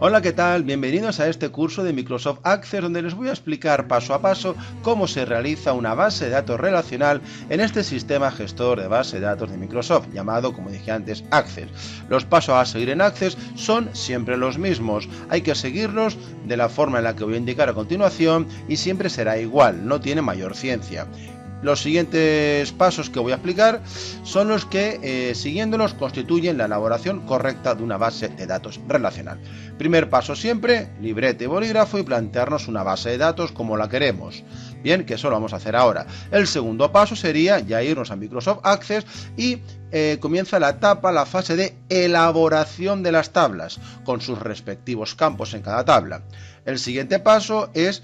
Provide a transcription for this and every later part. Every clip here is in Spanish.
Hola, ¿qué tal? Bienvenidos a este curso de Microsoft Access donde les voy a explicar paso a paso cómo se realiza una base de datos relacional en este sistema gestor de base de datos de Microsoft, llamado, como dije antes, Access. Los pasos a seguir en Access son siempre los mismos, hay que seguirlos de la forma en la que voy a indicar a continuación y siempre será igual, no tiene mayor ciencia. Los siguientes pasos que voy a explicar son los que, siguiéndolos, constituyen la elaboración correcta de una base de datos relacional. Primer paso siempre, libreta y bolígrafo y plantearnos una base de datos como la queremos. Bien, que eso lo vamos a hacer ahora. El segundo paso sería ya irnos a Microsoft Access y comienza la etapa, la fase de elaboración de las tablas, con sus respectivos campos en cada tabla. El siguiente paso es,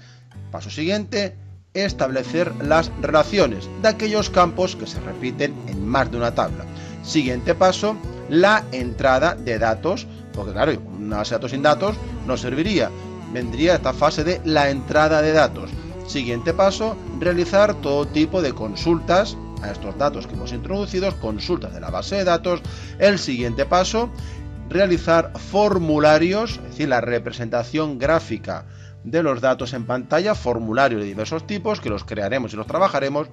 paso siguiente, establecer las relaciones de aquellos campos que se repiten en más de una tabla. Siguiente paso, la entrada de datos, porque claro, una base de datos sin datos no serviría. Vendría esta fase de la entrada de datos. Siguiente paso, realizar todo tipo de consultas a estos datos que hemos introducido, consultas de la base de datos. El siguiente paso, realizar formularios, es decir, la representación gráfica de los datos en pantalla, formularios de diversos tipos que los crearemos y los trabajaremos.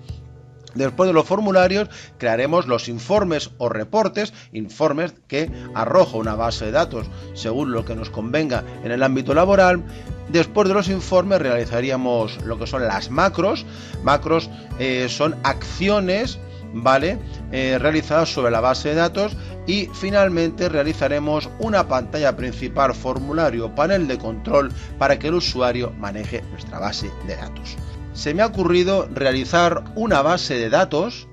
Después de los formularios crearemos los informes o reportes, informes que arroja una base de datos según lo que nos convenga en el ámbito laboral. Después de los informes realizaríamos lo que son las macros. Macros son acciones, ¿vale? Realizadas sobre la base de datos. Y finalmente realizaremos una pantalla principal, formulario, panel de control para que el usuario maneje nuestra base de datos. Se me ha ocurrido realizar una base de datos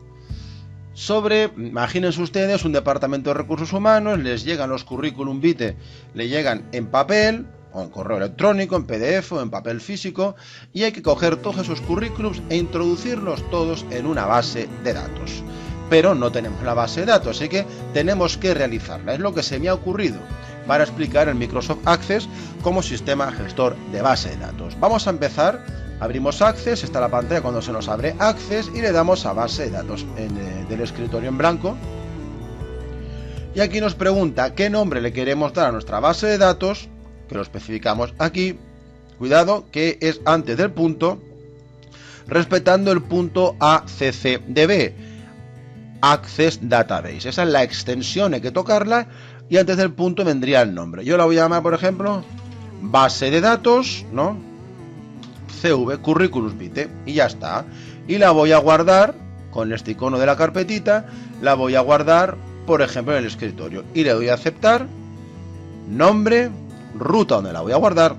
sobre, imagínense ustedes, un departamento de recursos humanos, les llegan los currículum vitae, le llegan en papel o en correo electrónico, en PDF o en papel físico, y hay que coger todos esos currículums e introducirlos todos en una base de datos. Pero no tenemos la base de datos, así que tenemos que realizarla. Es lo que se me ha ocurrido para explicar el Microsoft Access como sistema gestor de base de datos. Vamos a empezar, abrimos Access, está la pantalla cuando se nos abre Access y le damos a base de datos del escritorio en blanco. Y aquí nos pregunta qué nombre le queremos dar a nuestra base de datos, que lo especificamos aquí. Cuidado, que es antes del punto, respetando el punto ACCDB. Access Database, esa es la extensión, hay que tocarla y antes del punto vendría el nombre. Yo la voy a llamar, por ejemplo, base de datos, ¿no? CV, currículum vitae, y ya está. Y la voy a guardar con este icono de la carpetita, la voy a guardar, por ejemplo, en el escritorio. Y le doy a aceptar, nombre, ruta donde la voy a guardar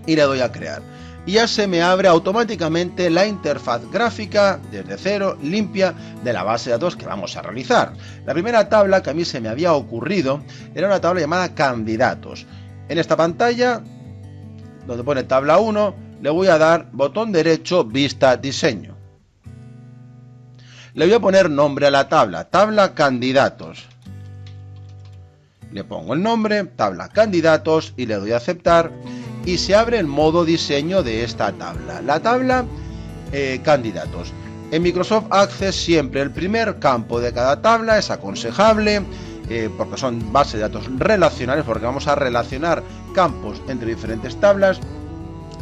y le doy a crear. Y ya se me abre automáticamente la interfaz gráfica desde cero, limpia, de la base de datos que vamos a realizar. La primera tabla que a mí se me había ocurrido era una tabla llamada candidatos. En esta pantalla, donde pone tabla 1, le voy a dar botón derecho, vista, diseño. Le voy a poner nombre a la tabla, tabla candidatos. Le pongo el nombre, tabla candidatos, y le doy a aceptar. Y se abre el modo diseño de esta tabla, la tabla candidatos. En Microsoft Access siempre el primer campo de cada tabla es aconsejable, porque son bases de datos relacionales, porque vamos a relacionar campos entre diferentes tablas.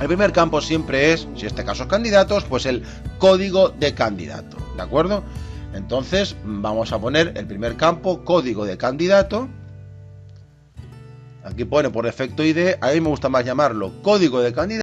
El primer campo siempre es, si este caso es candidatos, pues el código de candidato, ¿de acuerdo? Entonces vamos a poner el primer campo, código de candidato. Aquí pone por defecto ID, a mí me gusta más llamarlo código de candidato.